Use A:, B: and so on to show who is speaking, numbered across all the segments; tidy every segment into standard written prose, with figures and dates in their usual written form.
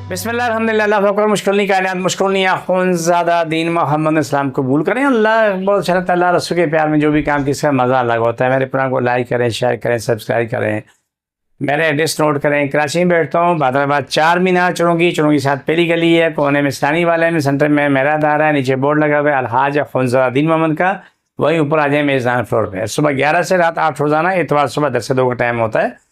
A: بسم اللہ الحمدللہ اللہ اکبر مشکل نہیں کائنات مشکل نہیں خون زیادہ دین محمد اسلام قبول کریں. اللہ بہت اچھا لگتا ہے. اللہ رسول کے پیار میں جو بھی کام کس کا مزہ الگ ہوتا ہے. میرے پروگرام کو لائک کریں, شیئر کریں, سبسکرائب کریں. میرے ایڈریس نوٹ کریں. کراچی میں بیٹھتا ہوں, بادل آباد 4 مینار چرونگی کے ساتھ پہلی گلی ہے, کونے میں اسلامی والے میں, سینٹر میں میرا ادارہ ہے, نیچے بورڈ لگا ہوا ہے الحاج خون زیادہ دین محمد کا. وہیں اوپر آ جائیں میزان فلور پہ. صبح 11 سے رات 8 روزانہ, اتوار صبح 10 سے 2 کا ٹائم ہوتا ہے.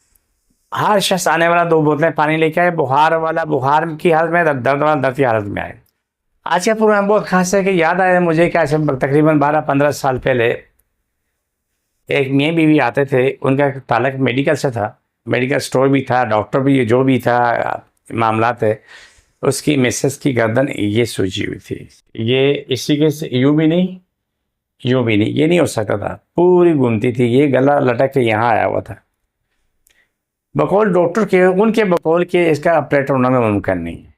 A: ہر شخص آنے والا 2 بوتلیں پانی لے کے آئے. بخار والا بخار کی حالت میں, درد والا درد کی حالت میں آئے. آج کا پروگرام بہت خاص ہے کہ یاد آیا مجھے کہ ایسے تقریباً 12-15 سال پہلے ایک میاں بیوی آتے تھے. ان کا تعلق میڈیکل سے تھا, میڈیکل سٹور بھی تھا, ڈاکٹر بھی, جو بھی تھا معاملات ہے. اس کی مسز کی گردن یہ سوجی ہوئی تھی. یہ اسی کے یوں بھی نہیں, یوں بھی نہیں, یہ نہیں ہو سکتا تھا, پوری گھومتی تھی. یہ گلا لٹک کے یہاں آیا ہوا تھا. بقول ڈاکٹر کے, ان کے بقول کے اس کا آپریٹ ہونا میں ممکن نہیں ہے.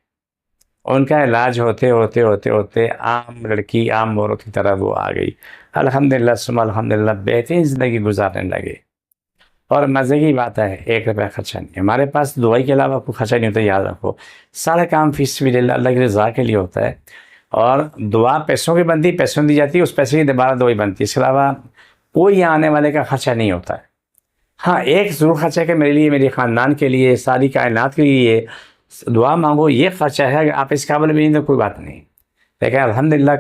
A: ان کا علاج ہوتے ہوتے ہوتے ہوتے عام لڑکی, عام عورت کی طرح وہ آ گئی. الحمدللہ ثم الحمدللہ بہترین زندگی گزارنے لگے. اور مزے کی بات ہے, 1 روپیہ خرچہ نہیں. ہمارے پاس دعائی کے علاوہ کوئی خرچہ نہیں ہوتا, یاد رکھو. سارا کام فی سبیل اللہ, اللہ کی رضا کے لیے ہوتا ہے. اور دعا پیسوں کی بنتی, پیسوں دی جاتی ہے, اس پیسے کی دوبارہ دعائی بنتی ہے. اس کے علاوہ کوئی آنے والے کا خرچہ نہیں ہوتا ہے. ہاں ایک ضرور خرچہ ہے کہ میرے لیے, میرے خاندان کے لیے, ساری کائنات کے لیے دعا مانگو, یہ خرچہ ہے. اگر آپ اس قابل بھی نہیں تو کوئی بات نہیں. لیکن الحمدللہ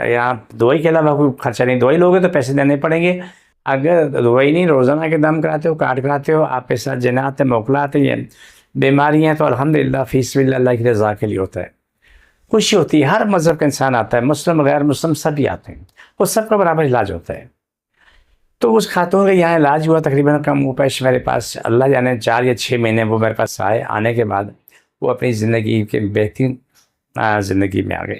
A: یہاں دعائی کے علاوہ کوئی خرچہ نہیں. دعائی لوگے تو پیسے دینے پڑیں گے. اگر دعائی نہیں, روزانہ کے دم کراتے ہو, کارڈ کراتے ہو, آپ کے ساتھ جنات موکلات ہیں, بیماری ہیں, تو الحمدللہ فی سبیل اللہ کی رضا کے لیے ہوتا ہے. خوشی ہوتی ہے. ہر مذہب کا انسان آتا ہے, مسلم غیر مسلم سبھی آتے ہیں, وہ سب کا برابر علاج ہوتا ہے. تو اس خاتون کا یہاں علاج ہوا تقریباً کم پیش میرے پاس, اللہ جانے 4 یا 6 مہینے وہ میرے پاس آئے. آنے کے بعد وہ اپنی زندگی کے بہترین زندگی میں آ گئے.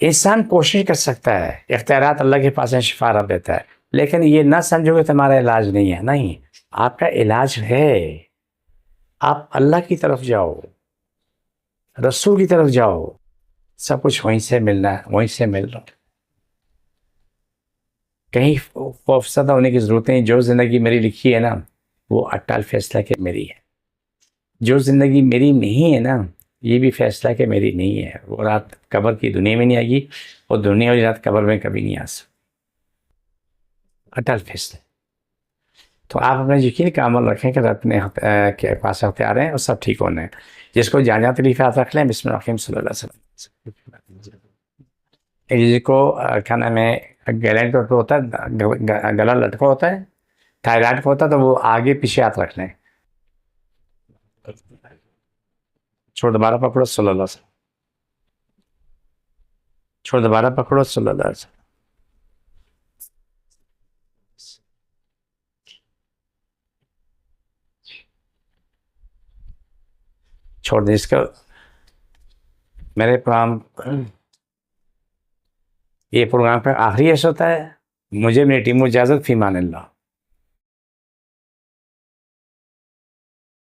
A: انسان کوشش کر سکتا ہے, اختیارات اللہ کے پاس ہیں, شفا رب دیتا ہے. لیکن یہ نہ سمجھو کہ تمہارا علاج نہیں ہے. نہیں, آپ کا علاج ہے. آپ اللہ کی طرف جاؤ, رسول کی طرف جاؤ, سب کچھ وہیں سے ملنا ہے, وہیں سے مل رہا. کہیں خوفزدہ ہونے کی ضرورت نہیں. جو زندگی میری لکھی ہے نا, وہ اٹل فیصلہ کہ میری ہے. جو زندگی میری نہیں ہے نا, یہ بھی فیصلہ کہ میری نہیں ہے. وہ رات قبر کی دنیا میں نہیں آئے گی, اور دنیا والی رات قبر میں کبھی نہیں آ سکتی. اٹل فیصلہ. تو آپ اپنے یقین کا عمل رکھیں کہ اپنے کے پاس اختیار ہیں اور سب ٹھیک ہونے ہیں. جس کو جہاں جہاں تکلیفات رکھ لیں, بسم اللہ الرحمن صلی اللہ علیہ وسلم. جس کو کیا نام ہے, گیلنٹ ہوتا ہے, گلا لٹکا ہوتا ہے, تھائرائڈ کا ہوتا ہے, تو وہ آگے پیچھے ہاتھ رکھ لیں. چھوڑ دوبارہ پکڑو, صلی اللہ علیہ وسلم. چھوڑ دوبارہ پکڑو, صلی اللہ علیہ وسلم. چھوڑ دیں اس کا. میرے یہ پروگرام کا آخری ایسا ہوتا ہے. مجھے میری ٹیم کو اجازت, فی امان اللہ.